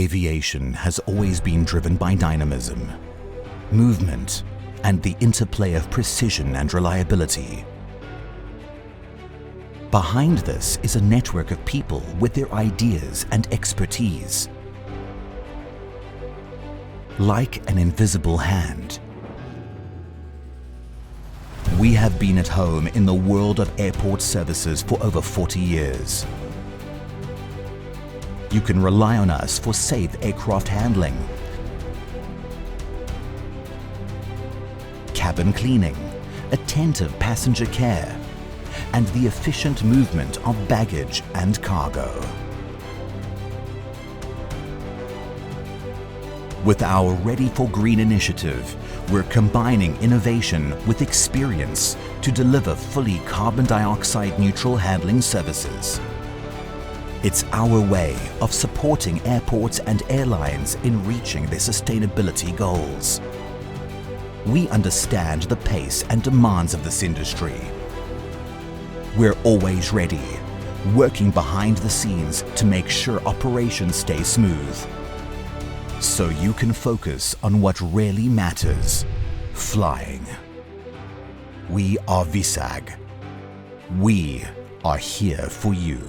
Aviation has always been driven by dynamism, movement, and the interplay of precision and reliability. Behind this is a network of people with their ideas and expertise. Like an invisible hand, we have been at home in the world of airport services for over 40 years. You can rely on us for safe aircraft handling, cabin cleaning, attentive passenger care, and the efficient movement of baggage and cargo. With our Ready for Green initiative, we're combining innovation with experience to deliver fully carbon dioxide neutral handling services. It's our way of supporting airports and airlines in reaching their sustainability goals. We understand the pace and demands of this industry. We're always ready, working behind the scenes to make sure operations stay smooth, so you can focus on what really matters: flying. We are WISAG. We are here for you.